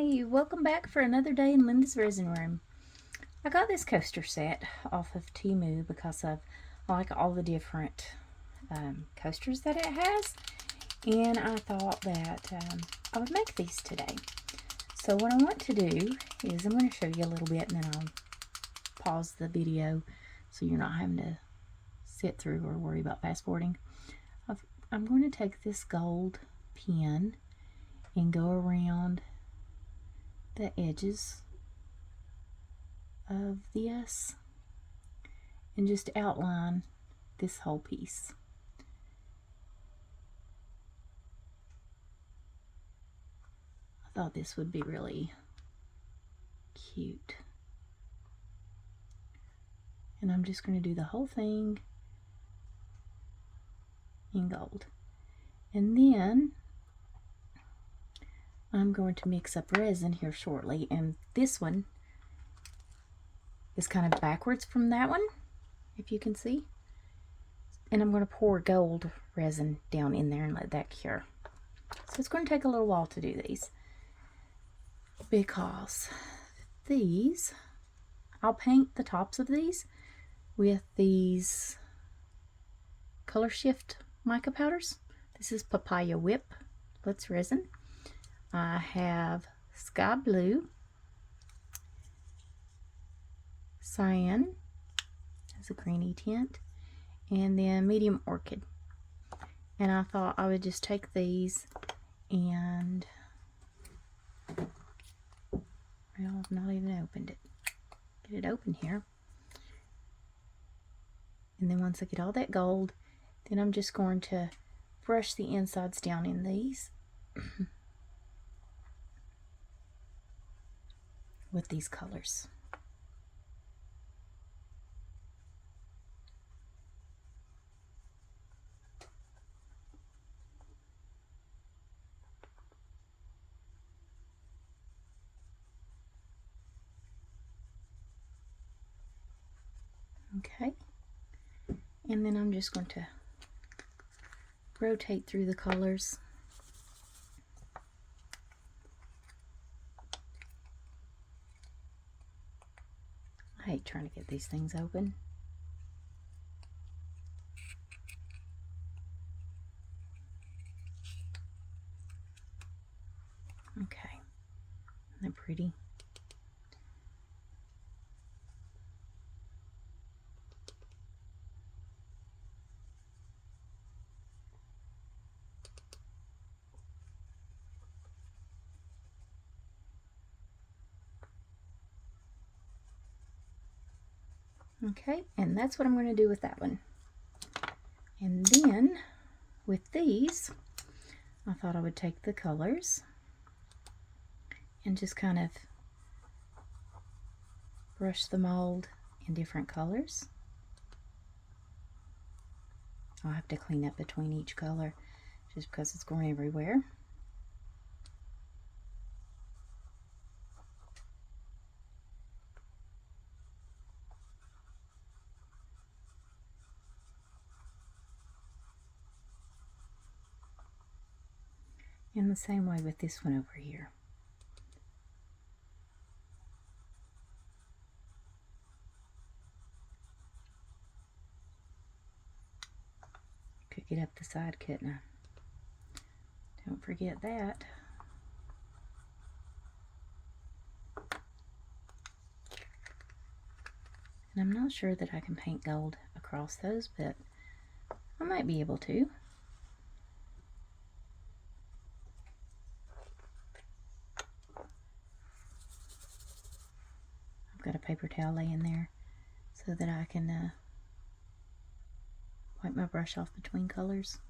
Hi, welcome back for another day in Lindasresinroom. I got this coaster set off of Temu because I like all the different coasters that it has, and I thought that I would make these today. So what I want to do is I'm going to show you a little bit and then I'll pause the video so you're not having to sit through or worry about fast forwarding. I'm going to take this gold pen and go around the edges of this and just outline this whole piece. I thought this would be really cute. And I'm just going to do the whole thing in gold. And then I'm going to mix up resin here shortly, and this one is kind of backwards from that one, if you can see. And I'm going to pour gold resin down in there and let that cure. So it's going to take a little while to do these, because these, I'll paint the tops of these with these color shift mica powders. This is Papaya Whip, Let's Resin. I have Sky Blue, Cyan, has a greeny tint, and then Medium Orchid. And I thought I would just take these and, well, I've not even opened it. Get it open here. And then once I get all that gold, then I'm just going to brush the insides down in these with these colors. Okay, and then I'm just going to rotate through the colors. I hate trying to get these things open. Okay, isn't that pretty? Okay, and that's what I'm going to do with that one. And then with these, I thought I would take the colors and just kind of brush the mold in different colors. I'll have to clean up between each color just because it's going everywhere. In the same way with this one over here. Could get up the side, couldn't I? Don't forget that. And I'm not sure that I can paint gold across those, but I might be able to. I've got a paper towel laying there so that I can wipe my brush off between colors.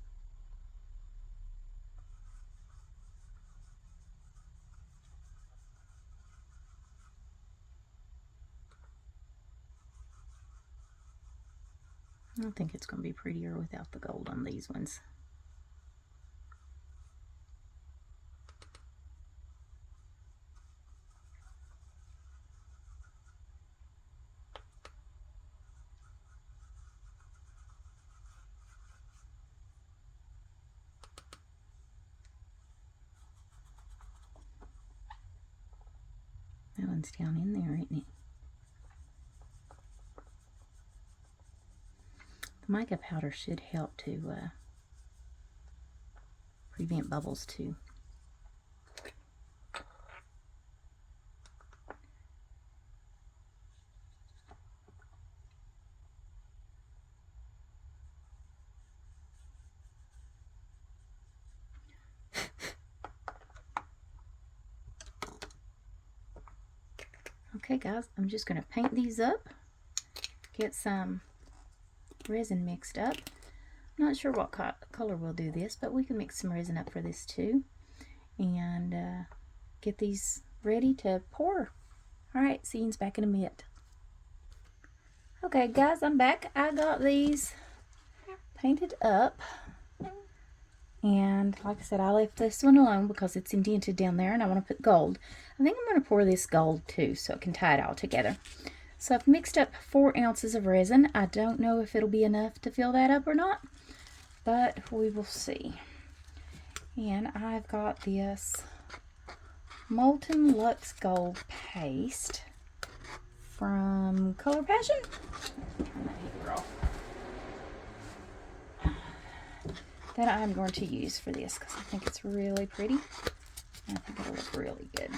I think it's going to be prettier without the gold on these ones. That one's down in there, isn't it? The mica powder should help to prevent bubbles too. Okay guys, I'm just going to paint these up, get some resin mixed up. Not sure what color we'll do this, but we can mix some resin up for this too, and get these ready to pour. Alright, see you back in a minute. Okay guys, I'm back. I got these painted up, and like I said, I left this one alone because it's indented down there and I want to put gold. I think I'm going to pour this gold too so it can tie it all together. So I've mixed up 4 ounces of resin. I don't know if it'll be enough to fill that up or not, but we will see. And I've got this Molten Luxe Gold paste from Color Passion. That I'm going to use for this because I think it's really pretty. And I think it'll look really good.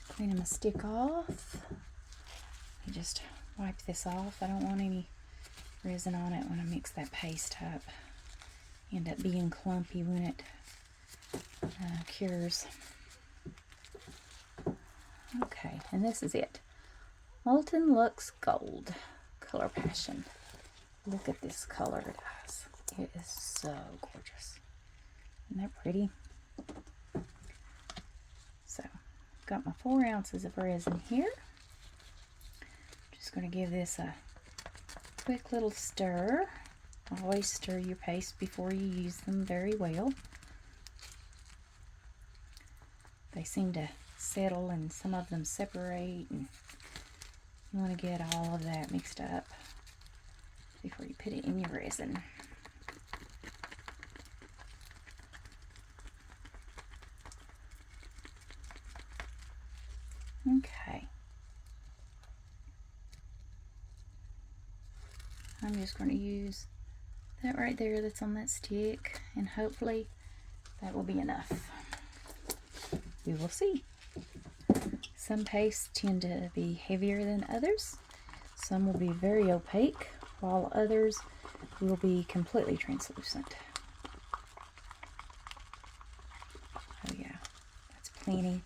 Cleaning my stick off. I just wipe this off. I don't want any resin on it when I mix that paste up. End up being clumpy when it cures. Okay, and this is it. Molten Luxe Gold Color Passion. Look at this color, guys. It is so gorgeous. Isn't that pretty? So, I've got my 4 ounces of resin here. Just going to give this a quick little stir. Always stir your paste before you use them very well. They seem to settle and some of them separate, and you want to get all of that mixed up before you put it in your resin. Okay. I'm just going to use that right there that's on that stick, and hopefully that will be enough. We will see. Some pastes tend to be heavier than others. Some will be very opaque, while others will be completely translucent. Oh yeah, that's plenty.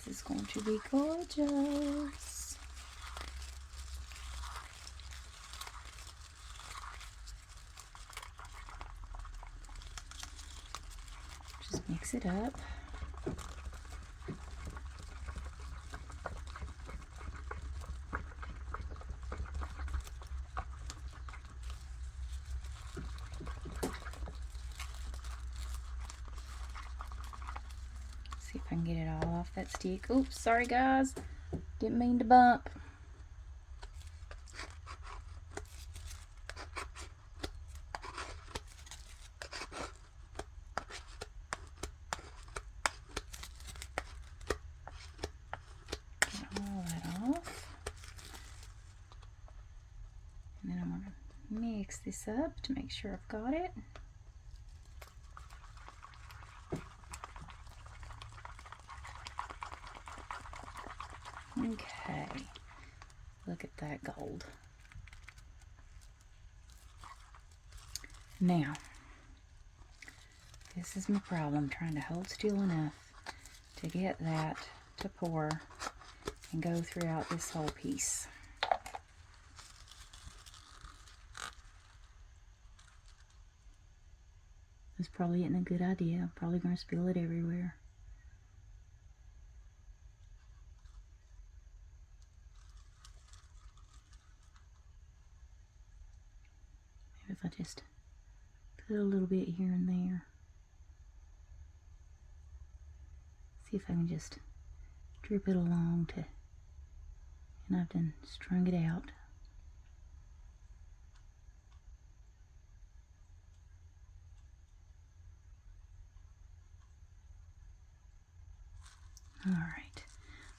This is going to be gorgeous. Just mix it up. See if I can get it all off that stick. Oops, sorry guys. Didn't mean to bump. Get all that off. And then I'm going to mix this up to make sure I've got it. Okay, look at that gold. Now, this is my problem, trying to hold still enough to get that to pour and go throughout this whole piece. This probably isn't a good idea. I'm probably going to spill it everywhere. Maybe if I just put a little bit here and there. See if I can just drip it along to, and I've done strung it out. All right.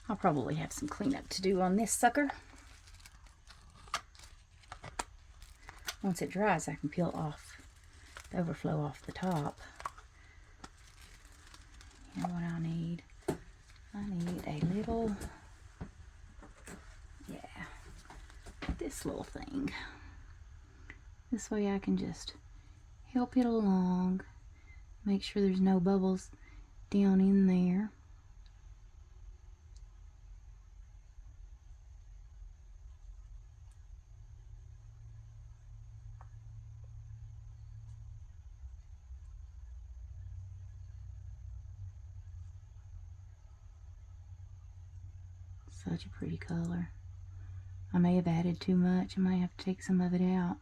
I'll probably have some cleanup to do on this sucker. Once it dries, I can peel off the overflow off the top. And what I need a little, this little thing. This way I can just help it along, make sure there's no bubbles down in there. Such a pretty color. I may have added too much. I might have to take some of it out.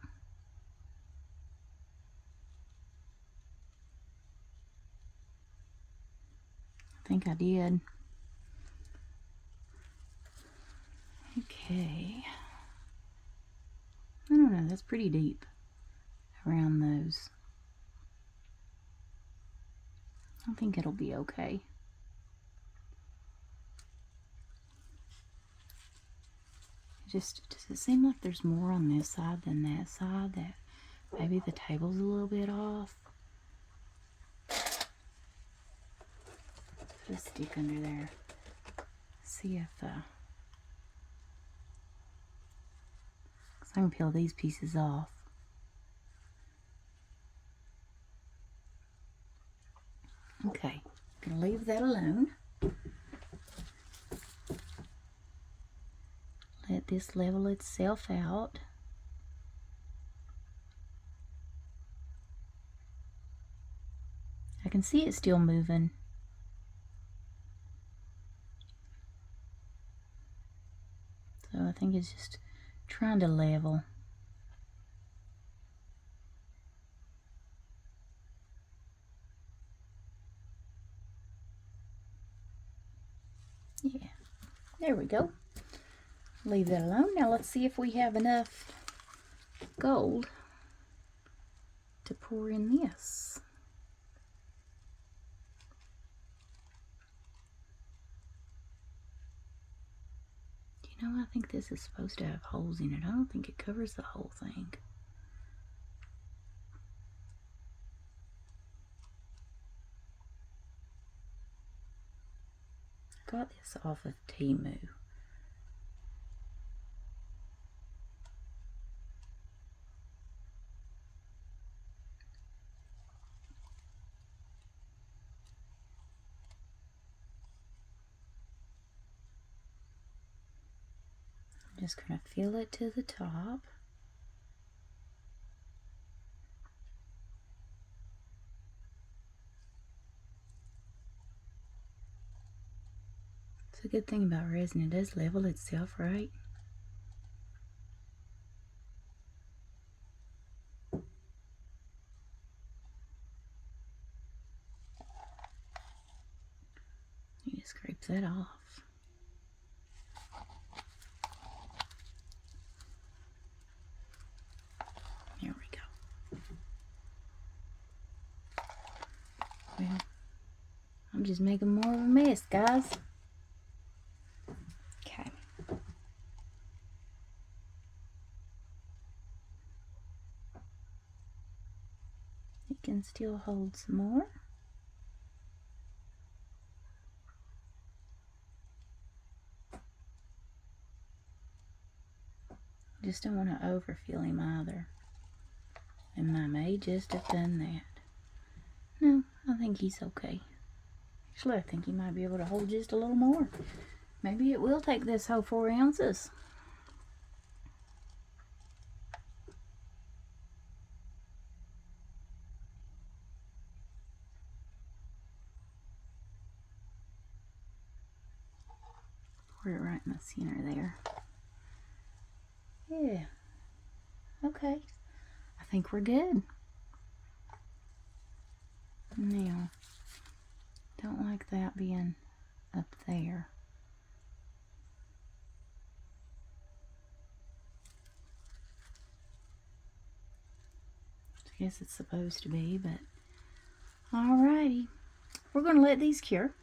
I think I did. Okay. I don't know, that's pretty deep around those. I think it'll be okay. Does it seem like there's more on this side than that side? That maybe the table's a little bit off? Put a stick under there. See if, 'cause I can peel these pieces off. Okay, gonna leave that alone. Let this level itself out. I can see it still moving. So I think it's just trying to level. Yeah, there we go. Leave that alone. Now let's see if we have enough gold to pour in this. You know, I think this is supposed to have holes in it. I don't think it covers the whole thing. I got this off of Temu. I'm just going to fill it to the top. It's a good thing about resin, it does level itself right. You just scrape that off. There we go. Well, I'm just making more of a mess, guys. Okay. It can still hold some more. Just don't want to overfill him either. And I may just have done that. No, I think he's okay. Actually, I think he might be able to hold just a little more. Maybe it will take this whole 4 ounces. Pour it right in the center there. Yeah. Okay. I think we're good. Now, don't like that being up there. I guess it's supposed to be, but alrighty. We're going to let these cure.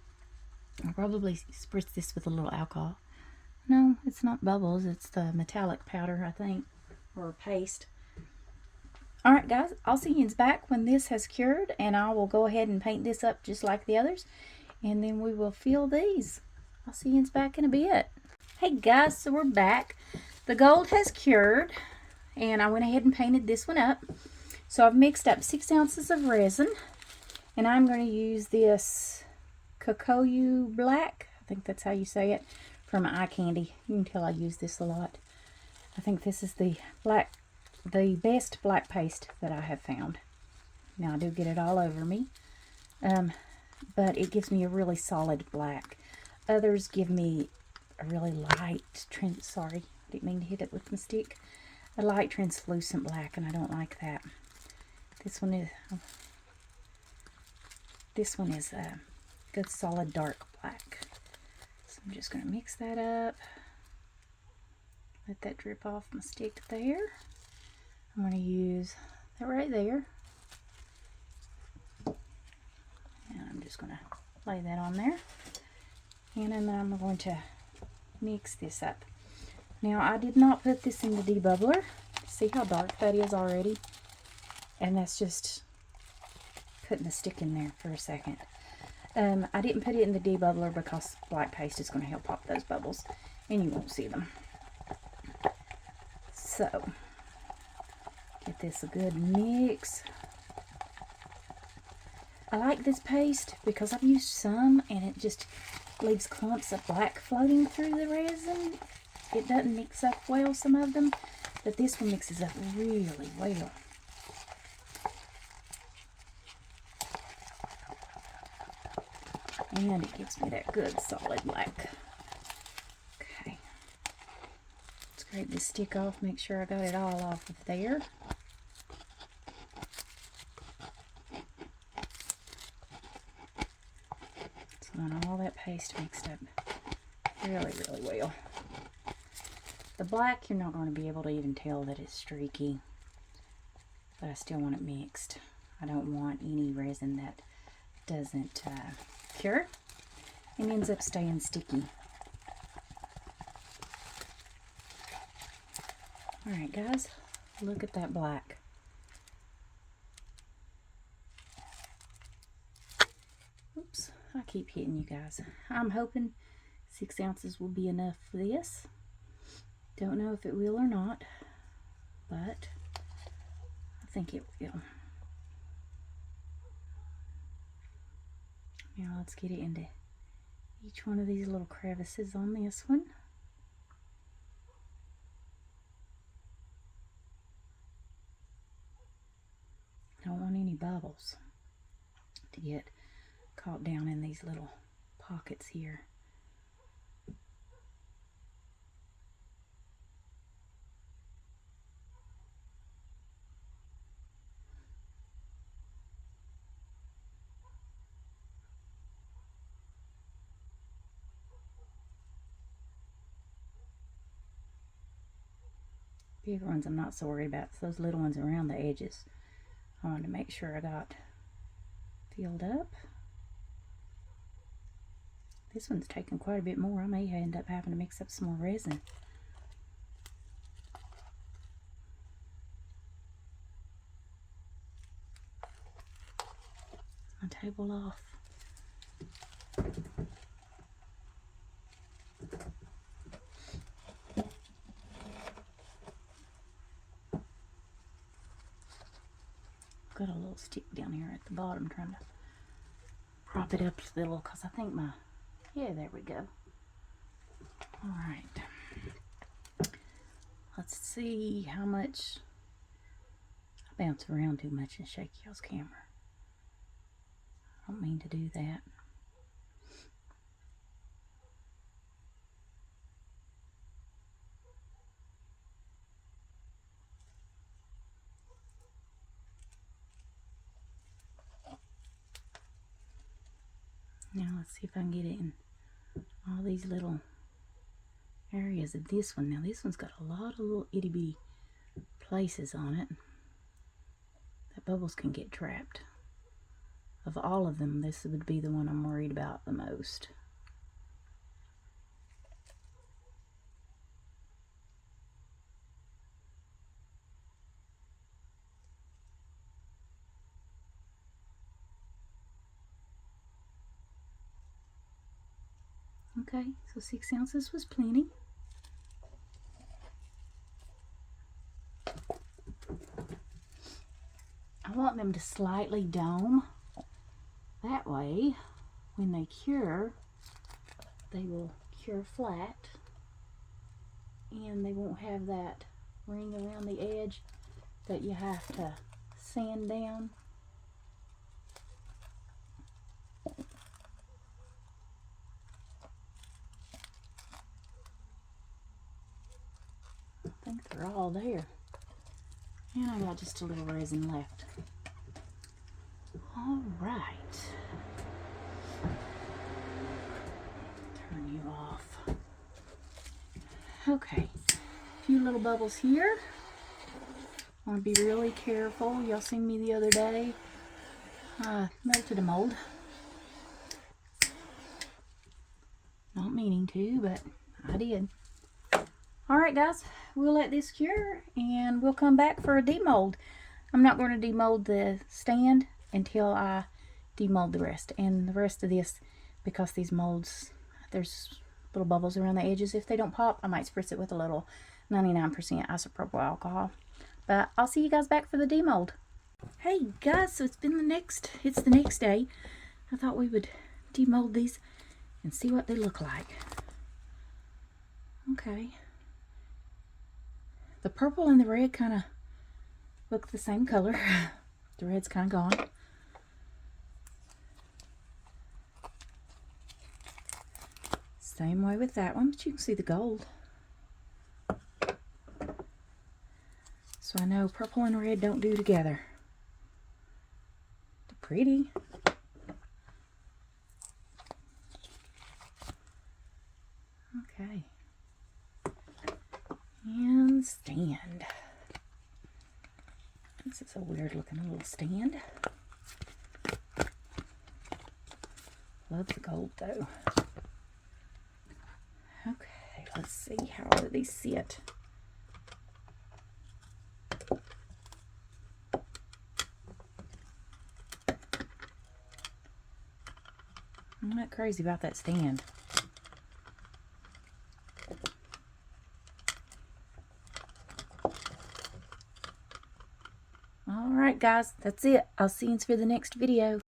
I'll probably spritz this with a little alcohol. No, it's not bubbles. It's the metallic powder, I think, or paste. All right, guys, I'll see you back when this has cured, and I will go ahead and paint this up just like the others, and then we will fill these. I'll see you back in a bit. Hey, guys, so we're back. The gold has cured, and I went ahead and painted this one up. So I've mixed up 6 ounces of resin, and I'm going to use this Cocoa Black. I think that's how you say it, from Eye Candy. You can tell I use this a lot. I think this is the best black paste that I have found. Now I do get it all over me, but it gives me a really solid black. Others give me a really light, sorry, I didn't mean to hit it with my stick. A light translucent black, and I don't like that. This one is a good solid dark black. So I'm just going to mix that up. Let that drip off my stick there. I'm going to use that right there. And I'm just going to lay that on there. And then I'm going to mix this up. Now, I did not put this in the debubbler. See how dark that is already? And that's just putting the stick in there for a second. I didn't put it in the debubbler because black paste is going to help pop those bubbles, and you won't see them. So, get this a good mix. I like this paste because I've used some, and it just leaves clumps of black floating through the resin. It doesn't mix up well, some of them, but this one mixes up really well. And it gives me that good solid black. Okay. Scrape this stick off, make sure I got it all off of there. So I want all that paste mixed up really, really well. The black, you're not going to be able to even tell that it's streaky, but I still want it mixed. I don't want any resin that doesn't cure and ends up staying sticky. Alright guys, look at that black. Oops, I keep hitting you guys. I'm hoping 6 ounces will be enough for this. Don't know if it will or not, but I think it will. Now let's get it into each one of these little crevices on this one. I don't want any bubbles to get caught down in these little pockets here. Bigger ones I'm not so worried about. It's those little ones around the edges I wanted to make sure I got filled up. This one's taking quite a bit more. I may end up having to mix up some more resin. My table off. Got a little stick down here at the bottom, trying to prop it up a little because I think yeah, there we go. All right. Let's see how much. I bounce around too much and shake y'all's camera. I don't mean to do that. Now let's see if I can get it in all these little areas of this one. Now this one's got a lot of little itty bitty places on it that bubbles can get trapped. Of all of them, this would be the one I'm worried about the most. Okay, so 6 ounces was plenty. I want them to slightly dome. That way, when they cure, they will cure flat and they won't have that ring around the edge that you have to sand down. I think they're all there. And I got just a little resin left. All right. Turn you off. Okay. A few little bubbles here. I want to be really careful. Y'all seen me the other day. Melted a mold. Not meaning to, but I did. Alright guys, we'll let this cure and we'll come back for a demold. I'm not going to demold the stand until I demold the rest. And the rest of this, because these molds, there's little bubbles around the edges. If they don't pop, I might spritz it with a little 99% isopropyl alcohol. But I'll see you guys back for the demold. Hey guys, so it's the next day. I thought we would demold these and see what they look like. Okay. The purple and the red kind of look the same color. The red's kind of gone. Same way with that one, but you can see the gold. So I know purple and red don't do together. They're pretty. Okay. And stand. This is a weird looking little stand. Love the gold though. Okay, let's see, how do these sit? I'm not crazy about that stand. Alright guys, that's it. I'll see you for the next video.